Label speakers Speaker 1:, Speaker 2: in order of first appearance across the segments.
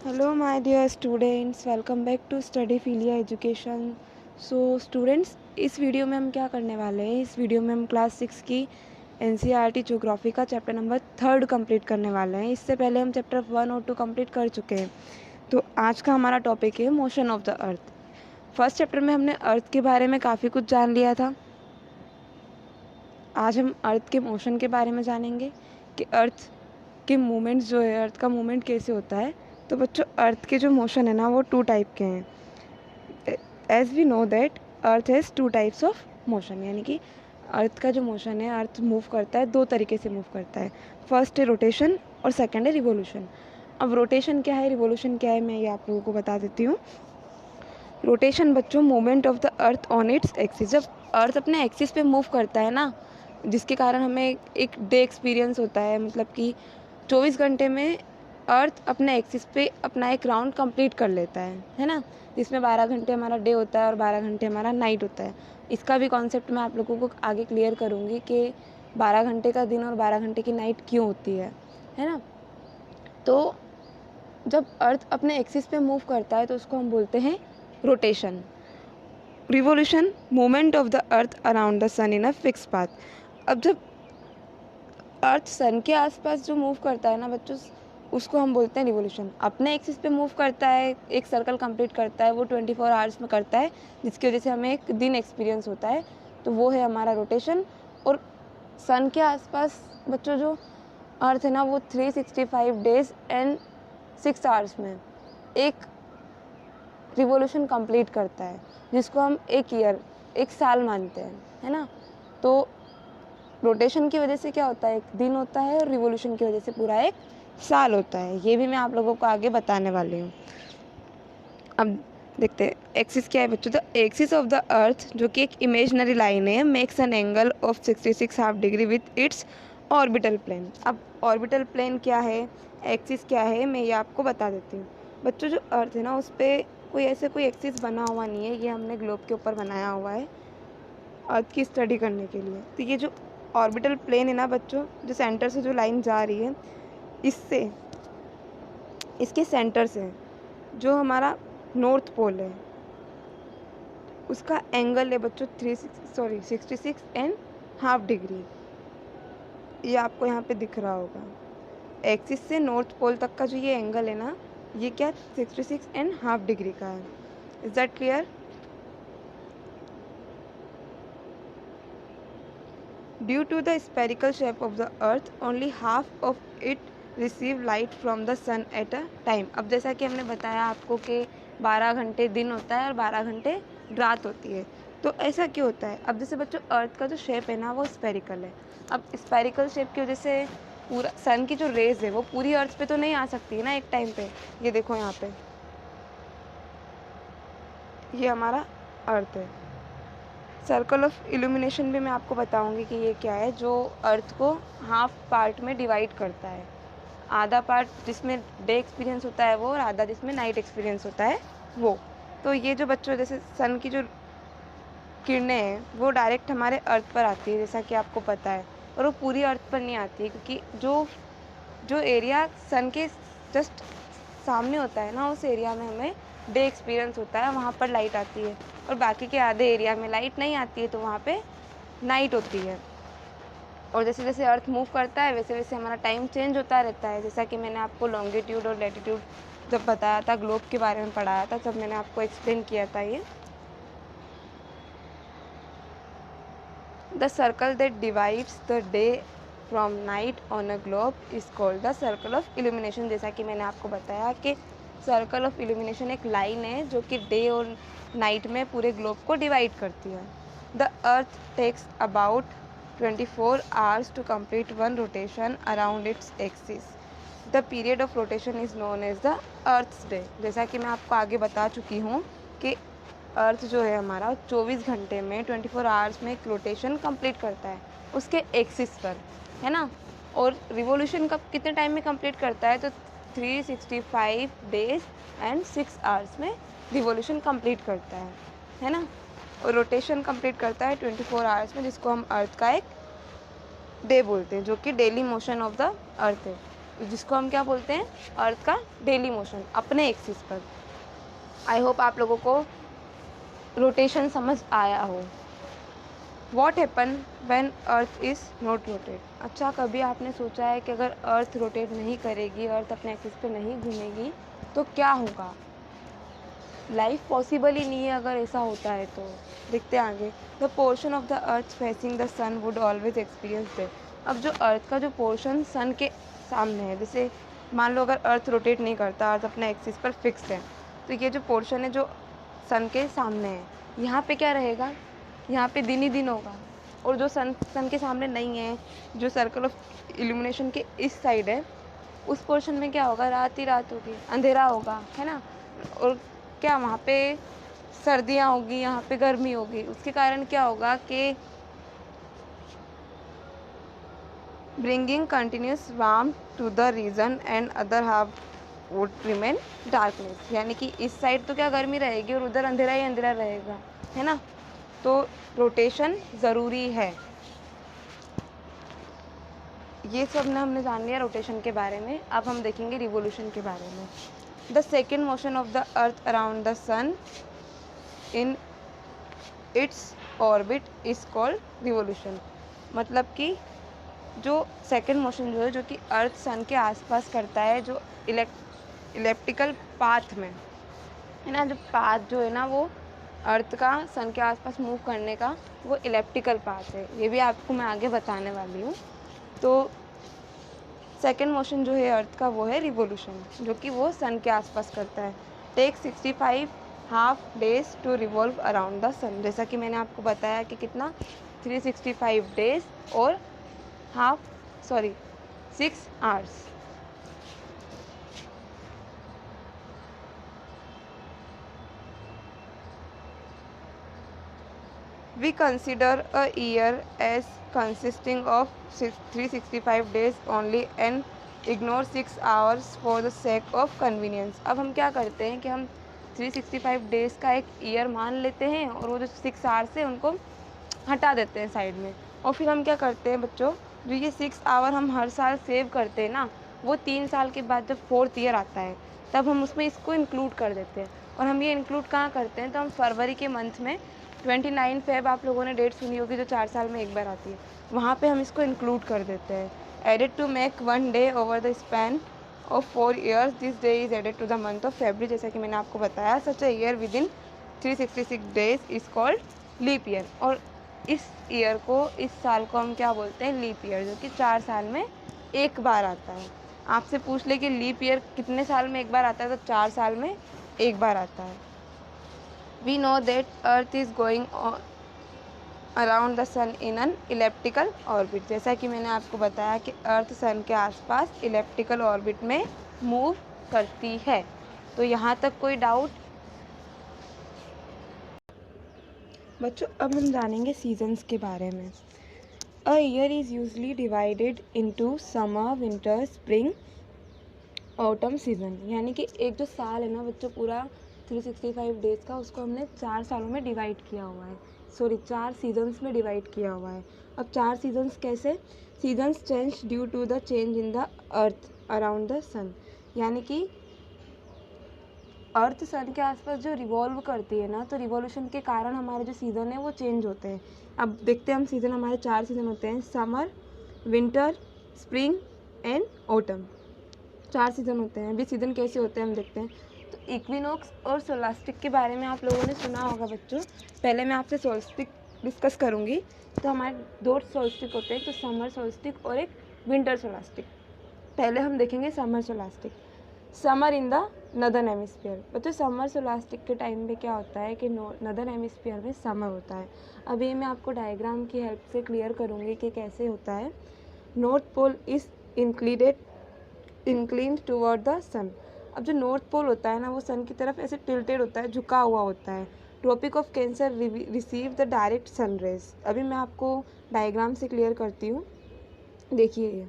Speaker 1: Hello my dear students, welcome back to study philia education. So students, इस video में हम क्या करने वाले हैं? इस वीडियो में हम क्लास 6 की एनसीईआरटी ज्योग्राफी का चैप्टर नंबर 3 कंप्लीट करने वाले हैं। इससे पहले हम चैप्टर 1 और 2 कंप्लीट कर चुके हैं। तो आज का हमारा टॉपिक है motion of the earth. First chapter में हमने अर्थ के बारे में काफ़ी कुछ जान लिया था। आज हम अर्थ के मोशन के बारे में जानेंगे कि अर्थ के मूवमेंट्स जो है, अर्थ का मूवमेंट कैसे होता है। तो बच्चों, अर्थ के जो मोशन है ना, वो 2 टाइप के हैं। As we know that earth has 2 types of motion, यानी कि अर्थ का जो मोशन है, अर्थ मूव करता है 2 तरीके से मूव करता है। फर्स्ट है रोटेशन और सेकंड है रिवोल्यूशन। अब रोटेशन क्या है, रिवोल्यूशन क्या है, मैं ये आप लोगों को बता देती हूँ। रोटेशन बच्चों, movement of the earth on its axis. जब अर्थ अपने एक्सिस पे मूव करता है ना, जिसके कारण हमें एक डे एक्सपीरियंस होता है, मतलब कि 24 घंटे में अर्थ अपने एक्सिस पे अपना एक राउंड कंप्लीट कर लेता है ना, जिसमें 12 घंटे हमारा डे होता है और 12 घंटे हमारा नाइट होता है। इसका भी कॉन्सेप्ट मैं आप लोगों को आगे क्लियर करूँगी कि 12 घंटे का दिन और 12 घंटे की नाइट क्यों होती है ना। तो जब अर्थ अपने एक्सिस पे मूव करता है तो उसको हम बोलते हैं rotation. Revolution, movement of the earth around the sun in a fix path. अब जब अर्थ सन के आसपास जो मूव करता है ना बच्चों, उसको हम बोलते हैं रिवोल्यूशन। अपने एक्सिस पे मूव करता है, एक सर्कल कंप्लीट करता है, वो 24 आवर्स में करता है, जिसकी वजह से हमें एक दिन एक्सपीरियंस होता है, तो वो है हमारा रोटेशन। और सन के आसपास बच्चों जो अर्थ है ना, वो 365 डेज एंड 6 आवर्स में एक रिवोल्यूशन कंप्लीट करता है, जिसको हम एक ईयर, एक साल मानते हैं, है ना। तो रोटेशन की वजह से क्या होता है, एक दिन होता है, और रिवोल्यूशन की वजह से पूरा एक साल होता है। ये भी मैं आप लोगों को आगे बताने वाली हूँ। अब देखते हैं एक्सिस क्या है बच्चों। The axis of the earth, जो कि एक इमेजनरी लाइन है, makes an angle of 66 half degree with its orbital plane. अब ऑर्बिटल प्लेन क्या है, एक्सिस क्या है, मैं ये आपको बता देती हूँ। बच्चों, जो अर्थ है ना, उस पर कोई एक्सिस बना हुआ नहीं है, ये हमने ग्लोब के ऊपर बनाया हुआ है अर्थ की स्टडी करने के लिए। तो ये जो ऑर्बिटल प्लेन है ना बच्चों, जो सेंटर से जो लाइन जा रही है, इससे, इसके सेंटर से जो हमारा नॉर्थ पोल है, उसका एंगल है बच्चों 66 एंड हाफ डिग्री। ये आपको यहाँ पे दिख रहा होगा। एक्सिस से नॉर्थ पोल तक का जो ये एंगल है ना, ये क्या 66 एंड हाफ डिग्री का है। Is that clear? Due to the spherical shape of the earth, only half of it receive light from the sun at a time। अब जैसा कि हमने बताया आपको कि 12 घंटे दिन होता है और 12 घंटे रात होती है। तो ऐसा क्यों होता है? अब जैसे बच्चों, अर्थ का जो शेप है ना, वो स्फेरिकल है। अब स्फेरिकल शेप की वजह से पूरा सन की जो रेज है वो पूरी अर्थ पे तो नहीं आ सकती है ना एक टाइम पे। ये देखो यहाँ पे, ये हमारा अर्थ है। सर्कल ऑफ इल्यूमिनेशन भी मैं आपको बताऊंगी कि ये क्या है, जो अर्थ को हाफ पार्ट में डिवाइड करता है। आधा पार्ट जिसमें डे एक्सपीरियंस होता है वो, और आधा जिसमें नाइट एक्सपीरियंस होता है वो। तो ये जो बच्चों, जैसे सन की जो किरणें हैं वो डायरेक्ट हमारे अर्थ पर आती है, जैसा कि आपको पता है, और वो पूरी अर्थ पर नहीं आती है, क्योंकि जो जो एरिया सन के जस्ट सामने होता है ना, उस एरिया में हमें डे एक्सपीरियंस होता है, वहाँ पर लाइट आती है, और बाकी के आधे एरिया में लाइट नहीं आती है, तो वहाँ पे नाइट होती है। और जैसे जैसे अर्थ मूव करता है वैसे वैसे हमारा टाइम चेंज होता रहता है। जैसा कि मैंने आपको लॉन्गिट्यूड और लैटिट्यूड जब बताया था, ग्लोब के बारे में पढ़ाया था, तब मैंने आपको एक्सप्लेन किया था ये। The circle that divides the day from night on a globe is called the circle of illumination. जैसा कि मैंने आपको बताया कि सर्कल ऑफ इल्यूमिनेशन एक लाइन है जो कि डे और नाइट में पूरे ग्लोब को डिवाइड करती है। The earth takes about 24 hours to complete one rotation around its axis. The period of rotation is known as the earth's day. जैसा कि मैं आपको आगे बता चुकी हूँ कि अर्थ जो है हमारा 24 घंटे में, 24 आवर्स में एक रोटेशन कंप्लीट करता है उसके एक्सिस पर, है ना। और रिवोल्यूशन कब, कितने टाइम में कंप्लीट करता है? तो 365 डेज एंड 6 आवर्स में रिवोल्यूशन कंप्लीट करता है ना। और रोटेशन कंप्लीट करता है 24 आवर्स में, जिसको हम अर्थ का एक डे बोलते हैं, जो कि डेली मोशन ऑफ द अर्थ है। जिसको हम क्या बोलते हैं, अर्थ का डेली मोशन अपने एक्सिस पर। आई होप आप लोगों को रोटेशन समझ आया हो। What happen when earth is not rotate. अच्छा, कभी आपने सोचा है कि अगर अर्थ रोटेट नहीं करेगी, अर्थ अपने एक्सिस पे नहीं घूमेगी तो क्या होगा? लाइफ पॉसिबल ही नहीं है अगर ऐसा होता है तो। देखते हैं आगे। The portion of the earth facing the sun would always experience death. अब जो अर्थ का जो पोर्शन सन के सामने है, जैसे मान लो अगर अर्थ रोटेट नहीं करता, अर्थ अपने एक्सिस पर फिक्स्ड है, तो ये जो पोर्शन है जो सन के सामने है, यहाँ पे क्या रहेगा? यहाँ पे दिन ही दिन होगा। और जो सन के सामने नहीं है, जो सर्कल ऑफ इल्यूमिनेशन के इस साइड है, उस पोर्शन में क्या होगा? रात ही रात होगी, अंधेरा होगा, है ना। और क्या वहाँ पे सर्दियाँ होगी, यहाँ पे गर्मी होगी। उसके कारण क्या होगा कि bringing continuous warm to the region and other half would remain darkness. यानी कि इस साइड तो क्या गर्मी रहेगी और उधर अंधेरा ही अंधेरा रहेगा, है ना। तो रोटेशन ज़रूरी है। ये सब ना हमने जान लिया रोटेशन के बारे में। अब हम देखेंगे रिवोल्यूशन के बारे में। The second motion of the earth around the sun in its orbit is called revolution. मतलब कि जो सेकेंड मोशन जो है, जो कि अर्थ सन के आसपास करता है, जो इलेप्टिकल पाथ में, है ना। जो पाथ जो है ना, वो अर्थ का सन के आसपास मूव करने का वो इलेप्टिकल पाथ है। ये भी आपको मैं आगे बताने वाली हूँ। तो सेकेंड मोशन जो है अर्थ का वो है रिवोल्यूशन, जो कि वो सन के आसपास करता है। Take 65 half days to revolve around the sun. जैसा कि मैंने आपको बताया कि कितना 365 डेज और 6 hours. We consider a year as consisting of 365 days only and ignore 6 hours for the sake of convenience। अब हम क्या करते हैं कि हम 365 डेज़ का एक ईयर मान लेते हैं और वो जो 6 आवर्स है उनको हटा देते हैं साइड में। और फिर हम क्या करते हैं बच्चों, जो ये 6 आवर हम हर साल सेव करते हैं ना, वो 3 साल के बाद जब 4th ईयर आता है तब हम उसमें इसको इंक्लूड कर देते हैं। और हम ये इंक्लूड कहाँ करते हैं? तो हम फरवरी के मंथ में 29 फेब, आप लोगों ने डेट सुनी होगी, जो 4 साल में एक बार आती है, वहाँ पे हम इसको इंक्लूड कर देते हैं। Added to make 1 day over the span of 4 years, this day is added to the month of February. जैसा कि मैंने आपको बताया, such a year within 366 days is called leap year. और इस ईयर को, इस साल को हम क्या बोलते हैं? लीप ईयर, जो कि 4 साल में एक बार आता है। आपसे पूछ ले कि लीप ईयर कितने साल में एक बार आता है, तो 4 साल में एक बार आता है। We know that Earth is going around the sun in an elliptical orbit। जैसा कि मैंने आपको बताया कि अर्थ सन के आसपास इलेप्टिकल ऑर्बिट में मूव करती है। तो यहाँ तक कोई डाउट? बच्चों, अब हम जानेंगे सीजन्स के बारे में। A year is usually divided into summer, winter, spring, autumn season. यानी कि एक जो साल है ना बच्चों, पूरा 365 डेज़ का, उसको हमने 4 सालों में डिवाइड किया हुआ है, 4 सीजन्स में डिवाइड किया हुआ है। अब 4 सीजन्स कैसे? Seasons change due to the change in the earth around the sun. यानी कि अर्थ सन के आसपास जो रिवॉल्व करती है ना, तो रिवॉल्यूशन के कारण हमारे जो सीज़न है वो चेंज होते हैं। अब देखते हैं हम सीज़न, हमारे 4 सीज़न होते हैं, summer, winter, spring and autumn. 4 season होते हैं। अभी सीज़न कैसे होते हैं हम देखते हैं। तो इक्विनॉक्स और सोलास्टिक के बारे में आप लोगों ने सुना होगा बच्चों। पहले मैं आपसे सोल्स्टिक डिस्कस करूँगी। तो हमारे 2 सोल्स्टिक होते हैं, तो समर सोल्स्टिक और एक विंटर सोलास्टिक। पहले हम देखेंगे summer solstice. Summer in the northern hemisphere. बच्चों, समर सोलास्टिक के टाइम पे क्या होता है कि नदर्न हेमिस्फीयर में समर होता है। अब ये मैं आपको डायग्राम की हेल्प से क्लियर करूँगी कि कैसे होता है। North pole is inclined toward the sun. अब जो नॉर्थ पोल होता है ना, वो सन की तरफ ऐसे टिल्टेड होता है, झुका हुआ होता है। Tropic of cancer receive the direct sun rays. अभी मैं आपको डायग्राम से क्लियर करती हूँ। देखिए ये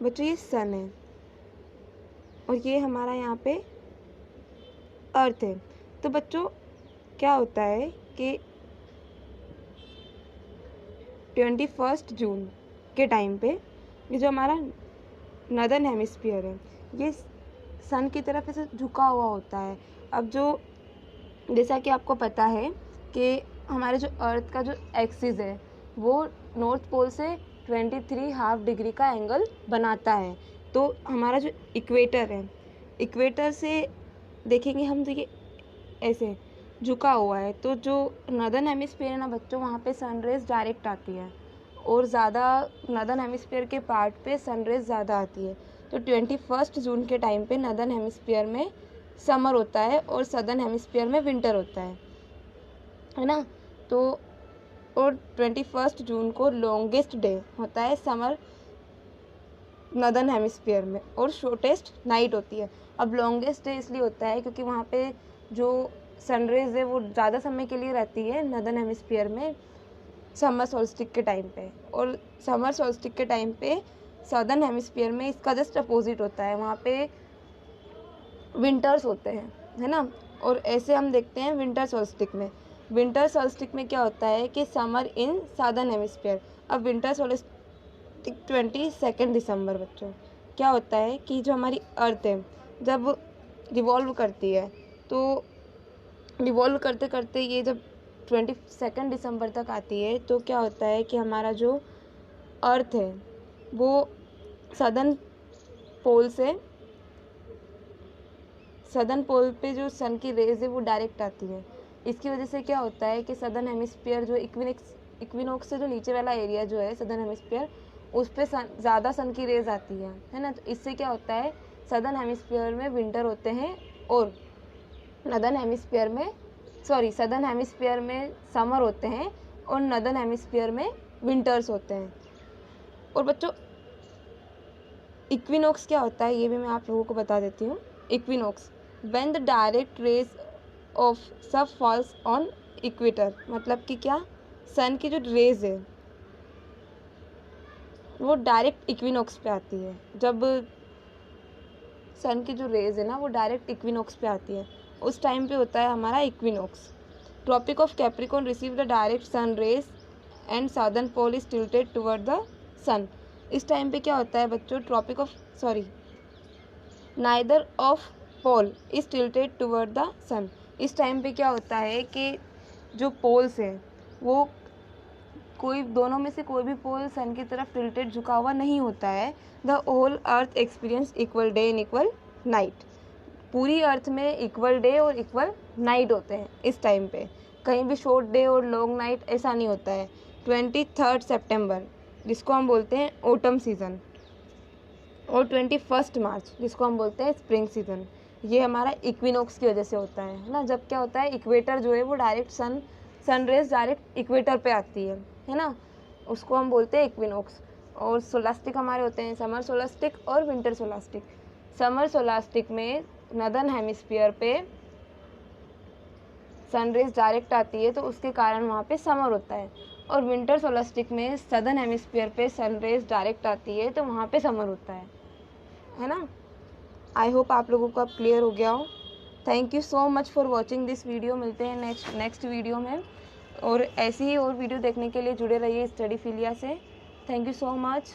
Speaker 1: बच्चों, ये सन है और ये हमारा यहाँ पे अर्थ है। तो बच्चों क्या होता है कि 21 जून के टाइम पे ये जो हमारा नदर्न हेमिस्फीयर है ये सन की तरफ ऐसे झुका हुआ होता है। अब जो जैसा कि आपको पता है कि हमारे जो अर्थ का जो एक्सिस है वो नॉर्थ पोल से 23.5 डिग्री का एंगल बनाता है। तो हमारा जो इक्वेटर है, इक्वेटर से देखेंगे हम तो ये ऐसे झुका हुआ है। तो जो नदर्न हेमिस्फीयर है ना बच्चों, वहाँ पे सनरेज डायरेक्ट आती है और ज़्यादा नदर्न हेमिस्फीयर के पार्ट पे सनरेज ज़्यादा आती है। तो 21 जून के टाइम पे नदर्न हेमिस्फीयर में समर होता है और सदर्न हेमिस्फीयर में विंटर होता है ना। तो और 21 जून को लॉन्गेस्ट डे होता है समर नदर्न हेमिस्फीयर में और शॉर्टेस्ट नाइट होती है। अब लॉन्गेस्ट डे इसलिए होता है क्योंकि वहाँ पे जो सनरेज है वो ज़्यादा समय के लिए रहती है नदर्न हेमिस्फीयर में समर सोल्स्टिक के टाइम पे, और समर सोल्स्टिक के टाइम पे सदर्न हेमिस्फीयर में इसका जस्ट अपोजिट होता है, वहाँ पे विंटर्स होते हैं, है ना। और ऐसे हम देखते हैं विंटर सोल्स्टिक में क्या होता है कि समर इन सदर्न हेमिस्फीयर। अब विंटर सोल्स्टिक 22 दिसंबर बच्चों क्या होता है कि जो हमारी अर्थ है जब रिवॉल्व करती है, तो रिवॉल्व करते करते ये जब 22 दिसंबर तक आती है तो क्या होता है कि हमारा जो अर्थ है वो सदर्न पोल पे जो सन की रेज है वो डायरेक्ट आती है। इसकी वजह से क्या होता है कि सदर्न हेमिस्फीयर जो इक्विनॉक्स से जो नीचे वाला एरिया जो है सदर्न हेमिस्फीयर, उस पर ज़्यादा सन की रेज आती है ना। तो इससे क्या होता है सदर्न हेमिस्फीयर में विंटर होते हैं और सदर्न हेमिस्फीयर में समर होते हैं और नदर्न हेमिस्फीयर में विंटर्स होते हैं। और बच्चों इक्विनॉक्स क्या होता है ये भी मैं आप लोगों को बता देती हूँ। Equinox when the direct rays of sun falls on equator, मतलब कि क्या सन की जो रेज है वो डायरेक्ट इक्विनॉक्स पे आती है। जब सन की जो रेज है ना वो डायरेक्ट इक्विनॉक्स पे आती है, उस टाइम पे होता है हमारा equinox. Tropic of Capricorn receive the direct sun rays and southern pole is tilted toward the sun. इस टाइम पे क्या होता है बच्चों, neither of pole is tilted toward the sun. इस टाइम पे क्या होता है कि जो पोल्स हैं वो दोनों में से कोई भी पोल सन की तरफ टिल्टेड झुका हुआ नहीं होता है। The whole earth experience equal day and equal night. पूरी अर्थ में इक्वल डे और इक्वल नाइट होते हैं इस टाइम पे, कहीं भी शॉर्ट डे और लॉन्ग नाइट ऐसा नहीं होता है। 23 सितंबर जिसको हम बोलते हैं ऑटम सीज़न और 21 मार्च जिसको हम बोलते हैं स्प्रिंग सीज़न, ये हमारा इक्विनॉक्स की वजह से होता है ना। जब क्या होता है इक्वेटर जो है वो डायरेक्ट सनरेज डायरेक्ट इक्वेटर पे आती है ना, उसको हम बोलते हैं इक्विनॉक्स। और सोलास्टिक हमारे होते हैं समर सोलास्टिक और विंटर सोलास्टिक। समर सोलास्टिक में नदर्न हेमिस्फीयर पे सनरेज डायरेक्ट आती है तो उसके कारण वहाँ पे समर होता है, और विंटर सोलास्टिक में सदर्न हेमिस्फीयर पे सनरेज डायरेक्ट आती है तो वहाँ पे समर होता है ना। आई होप आप लोगों को अब क्लियर हो गया हो। Thank you so much for watching this video. मिलते हैं नेक्स्ट वीडियो में, और ऐसी ही और वीडियो देखने के लिए जुड़े रहिए स्टडी फीलिया से। Thank you so much.